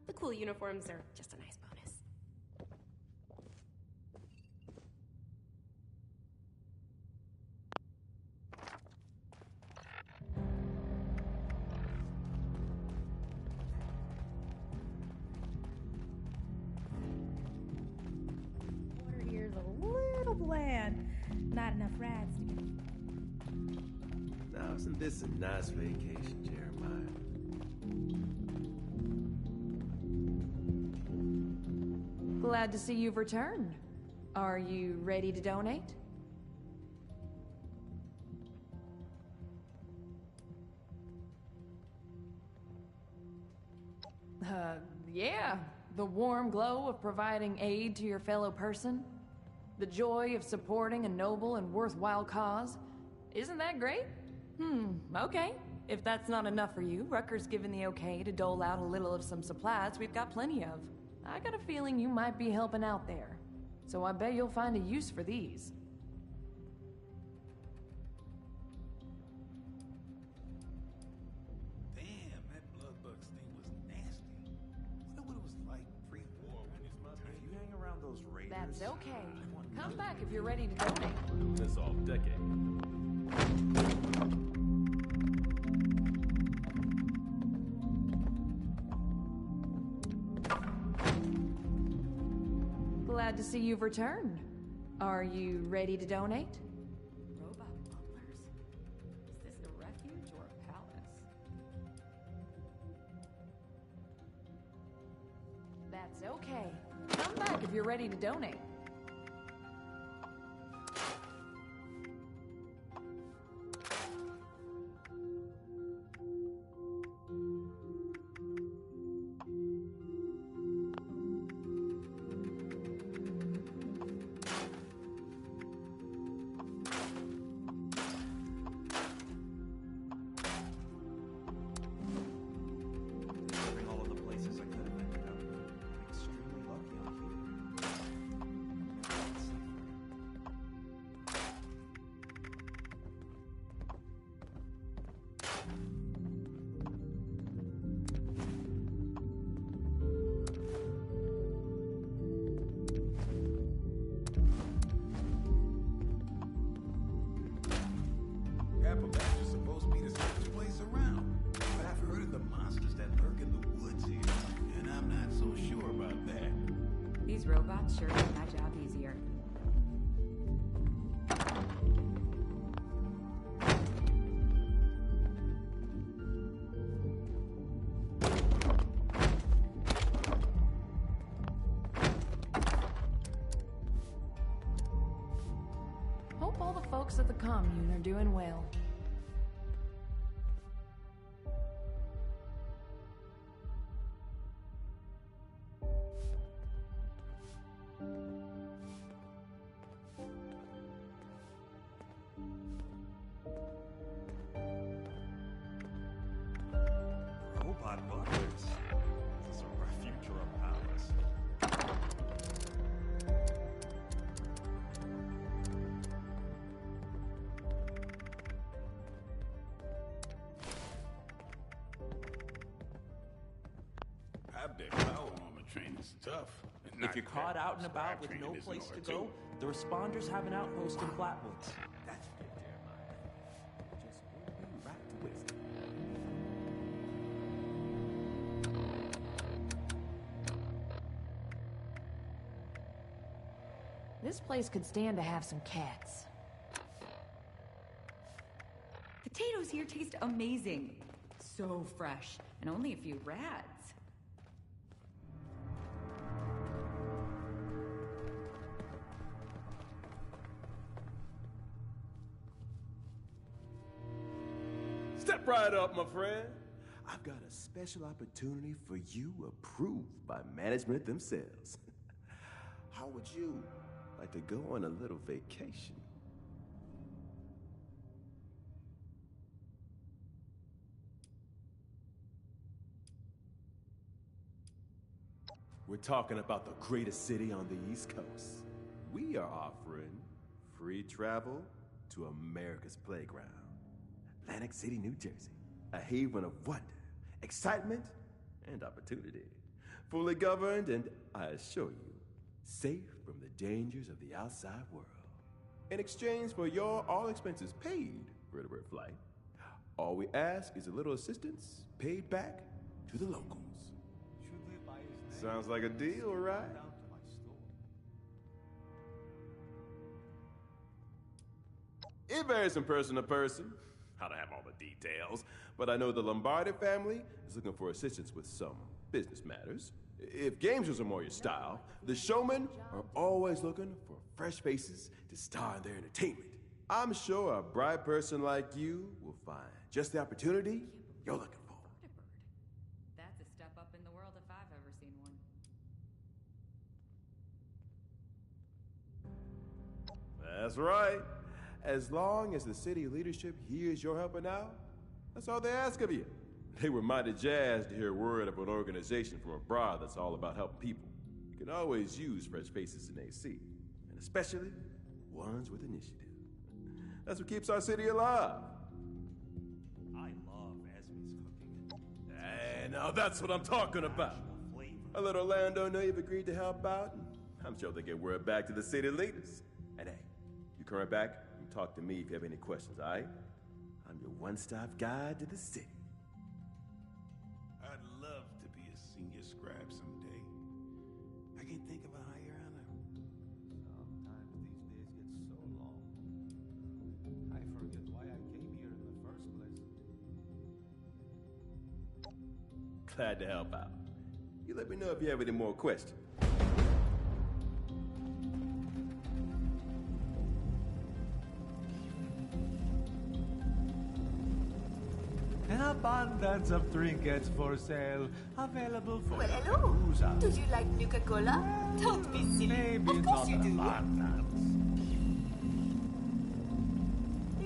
The cool uniforms are just a nice bonus. Water here's a little bland. Not enough rats to get. Now, isn't this a nice vacation, Jeremiah? Glad to see you've returned. Are you ready to donate? Yeah. The warm glow of providing aid to your fellow person. The joy of supporting a noble and worthwhile cause. Isn't that great? Okay. If that's not enough for you, Rucker's given the okay to dole out a little of some supplies we've got plenty of. I got a feeling you might be helping out there, so I bet you'll find a use for these. Damn, that bloodbug sting was nasty. Wonder what it was like pre-war when if you hang around those raiders. That's okay. Come back if you're ready to donate. This off decade. Glad to see you've returned. Are you ready to donate? Robot butlers? Is this a refuge or a palace? That's okay. Come back if you're ready to donate. Appalachia's supposed to be the safest place around. But I've heard of the monsters that lurk in the woods here, and I'm not so sure about that. These robots sure make my job easier. Hope all the folks at the commune are doing well. Robot butlers. Is this a refuge or a palace? Abdec power armor training's tough. If you're caught out and about with no place to go, the responders have an outpost in Flatwoods. That's good, Jeremiah. Just will be wrapped with. This place could stand to have some cats. Potatoes here taste amazing. So fresh, and only a few rats. Step right up, my friend. I've got a special opportunity for you approved by management themselves. How would you like to go on a little vacation? We're talking about the greatest city on the East Coast. We are offering free travel to America's playground. Atlantic City, New Jersey. A haven of wonder, excitement, and opportunity. Fully governed and, I assure you, safe from the dangers of the outside world. In exchange for your all expenses paid vertebrate flight, all we ask is a little assistance paid back to the locals. Sounds like a deal, right? It varies from person to person. I don't have all the details, but I know the Lombardi family is looking for assistance with some business matters. If games are more your style, the showmen are always looking for fresh faces to star in their entertainment. I'm sure a bright person like you will find just the opportunity you're looking for. That's a step up in the world if I've ever seen one. That's right. As long as the city leadership hears you're helping out, that's all they ask of you. They were mighty jazzed to hear word of an organization from abroad that's all about helping people. You can always use fresh faces in AC, and especially ones with initiative. That's what keeps our city alive. I love Esme's cooking. Hey, now that's what I'm talking about. A little Lando know you've agreed to help out, and I'm sure they get word back to the city leaders. And hey, you come right back and talk to me if you have any questions, all right? I'm your one-stop guide to the city. I'd love to be a senior scribe someday. I can think of a higher honor. Sometimes these days get so long. I forget why I came here in the first place. Glad to help out. You let me know if you have any more questions. An abundance of trinkets for sale, available for Well, hello. Yakuza. Do you like Nuka-Cola? Don't be silly. Maybe Of course not you do. abundance.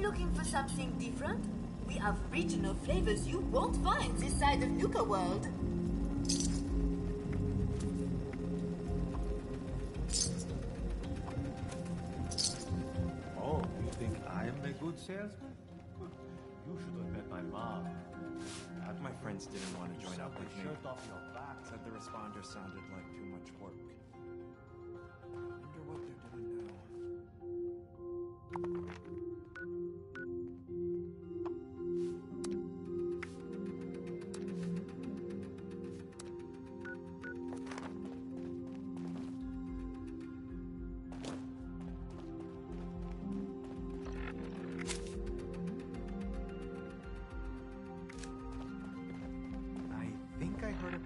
Looking for something different? We have regional flavors you won't find this side of Nuka World. Oh, you think I'm a good salesman? You should have met my mom. My friends didn't want to join up with me. Shirt off your back. Said the responder sounded like too much work. Wonder what they're doing now.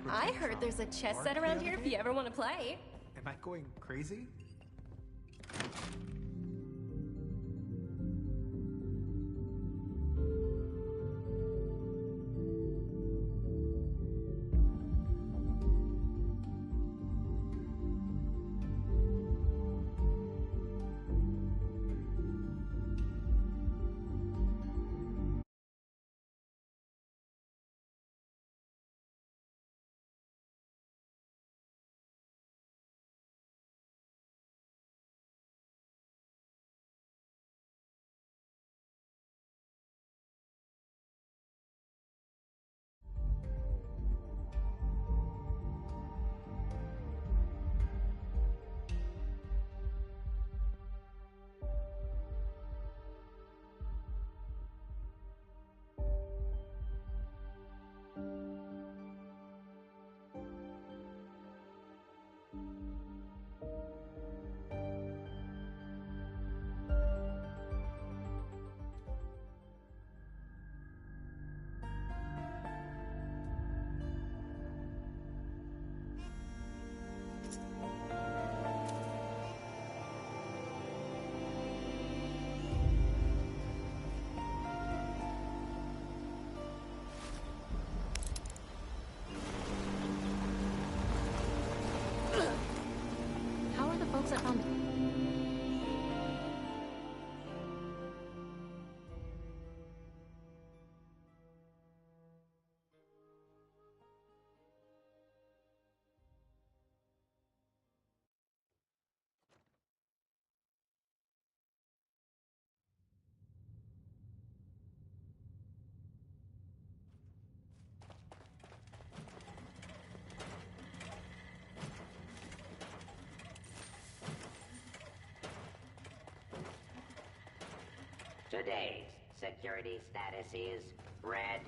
I heard there's a chess set around here if you ever want to play. Am I going crazy? Today's security status is red